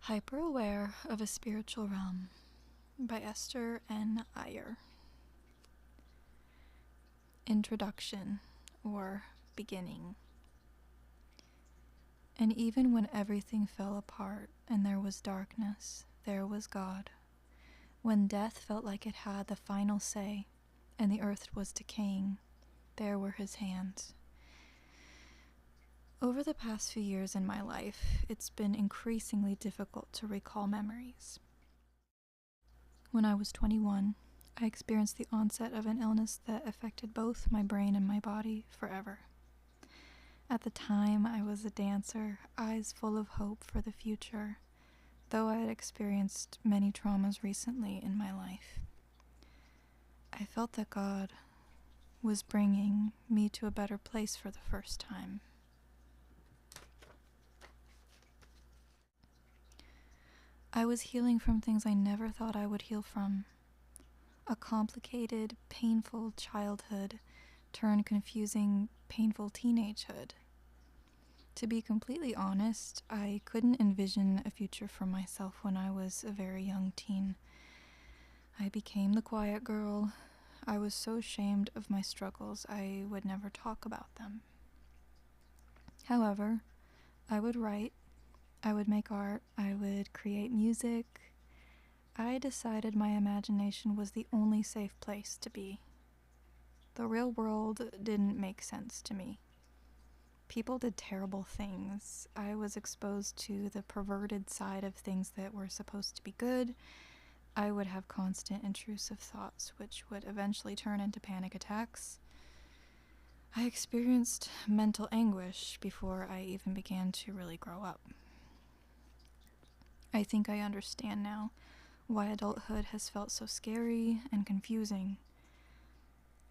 Hyper-Aware of a Spiritual Realm by E.N.E. Introduction, or Beginning. And even when everything fell apart and there was darkness, there was God. When death felt like it had the final say and the earth was decaying, there were his hands. Over the past few years in my life, it's been increasingly difficult to recall memories. When I was 21, I experienced the onset of an illness that affected both my brain and my body forever. At the time, I was a dancer, eyes full of hope for the future, though I had experienced many traumas recently in my life. I felt that God was bringing me to a better place for the first time. I was healing from things I never thought I would heal from. A complicated, painful childhood turned confusing, painful teenagehood. To be completely honest, I couldn't envision a future for myself when I was a very young teen. I became the quiet girl. I was so ashamed of my struggles I would never talk about them. However, I would write, I would make art, I would create music. I decided my imagination was the only safe place to be. The real world didn't make sense to me. People did terrible things. I was exposed to the perverted side of things that were supposed to be good. I would have constant intrusive thoughts, which would eventually turn into panic attacks. I experienced mental anguish before I even began to really grow up. I think I understand now why adulthood has felt so scary and confusing.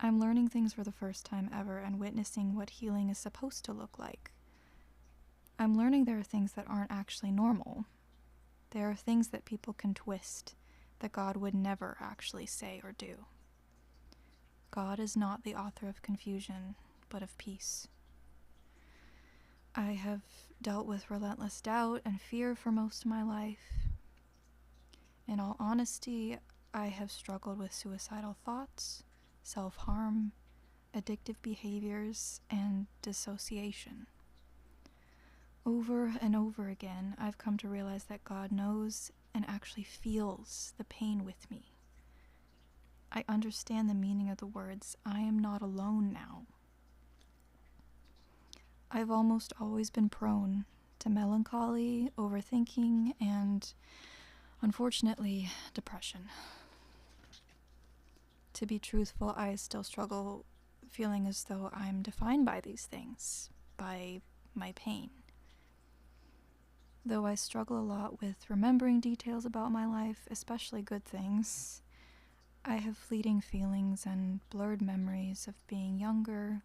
I'm learning things for the first time ever and witnessing what healing is supposed to look like. I'm learning there are things that aren't actually normal. There are things that people can twist, that God would never actually say or do. God is not the author of confusion, but of peace. I have dealt with relentless doubt and fear for most of my life. In all honesty, I have struggled with suicidal thoughts, self-harm, addictive behaviors, and dissociation. Over and over again, I've come to realize that God knows and actually feels the pain with me. I understand the meaning of the words, "I am not alone now." I've almost always been prone to melancholy, overthinking, and, unfortunately, depression. To be truthful, I still struggle feeling as though I'm defined by these things, by my pain. Though I struggle a lot with remembering details about my life, especially good things, I have fleeting feelings and blurred memories of being younger,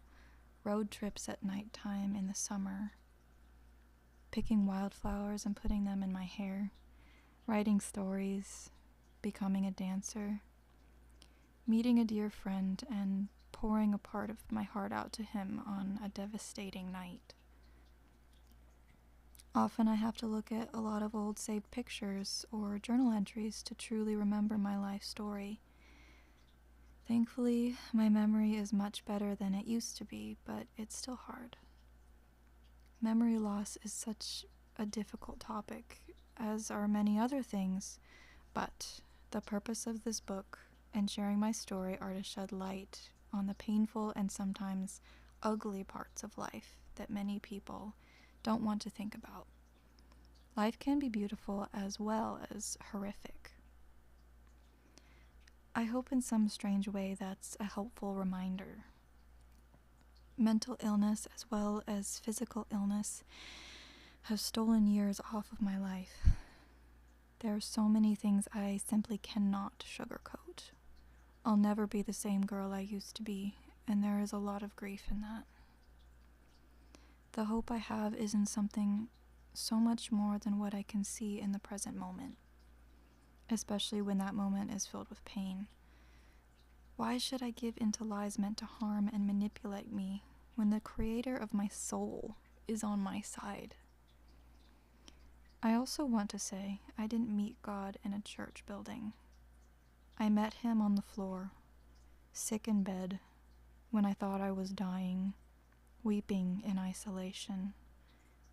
road trips at nighttime in the summer, picking wildflowers and putting them in my hair, writing stories, becoming a dancer, meeting a dear friend and pouring a part of my heart out to him on a devastating night. Often I have to look at a lot of old saved pictures or journal entries to truly remember my life story. Thankfully, my memory is much better than it used to be, but it's still hard. Memory loss is such a difficult topic, as are many other things, but the purpose of this book and sharing my story are to shed light on the painful and sometimes ugly parts of life that many people don't want to think about. Life can be beautiful as well as horrific. I hope in some strange way that's a helpful reminder. Mental illness as well as physical illness have stolen years off of my life. There are so many things I simply cannot sugarcoat. I'll never be the same girl I used to be, and there is a lot of grief in that. The hope I have is in something so much more than what I can see in the present moment, especially when that moment is filled with pain. Why should I give in to lies meant to harm and manipulate me when the creator of my soul is on my side? I also want to say I didn't meet God in a church building. I met him on the floor, sick in bed, when I thought I was dying, weeping in isolation,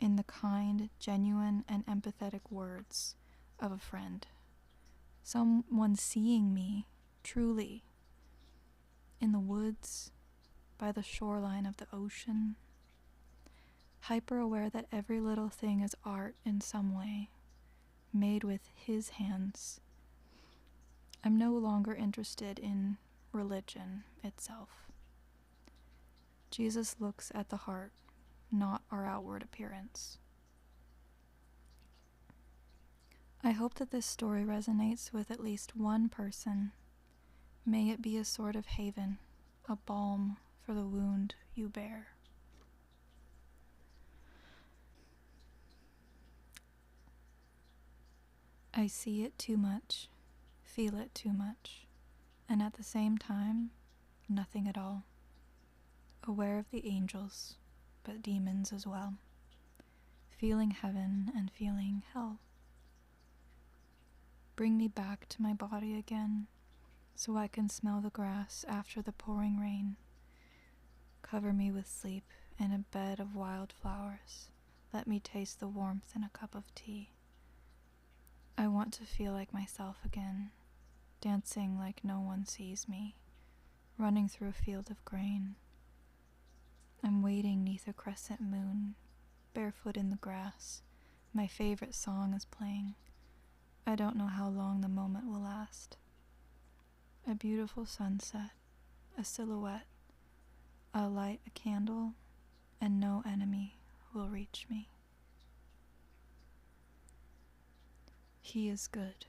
in the kind, genuine, and empathetic words of a friend. Someone seeing me, truly, in the woods, by the shoreline of the ocean, hyper aware that every little thing is art in some way, made with his hands. I'm no longer interested in religion itself. Jesus looks at the heart, not our outward appearance. I hope that this story resonates with at least one person. May it be a sort of haven, a balm for the wound you bear. I see it too much, feel it too much, and at the same time, nothing at all. Aware of the angels, but demons as well. Feeling heaven and feeling hell. Bring me back to my body again, so I can smell the grass after the pouring rain. Cover me with sleep in a bed of wildflowers. Let me taste the warmth in a cup of tea. I want to feel like myself again, dancing like no one sees me, running through a field of grain. I'm waiting 'neath a crescent moon, barefoot in the grass. My favorite song is playing. I don't know how long the moment will last. A beautiful sunset, a silhouette. I'll light a candle, and no enemy will reach me. He is good.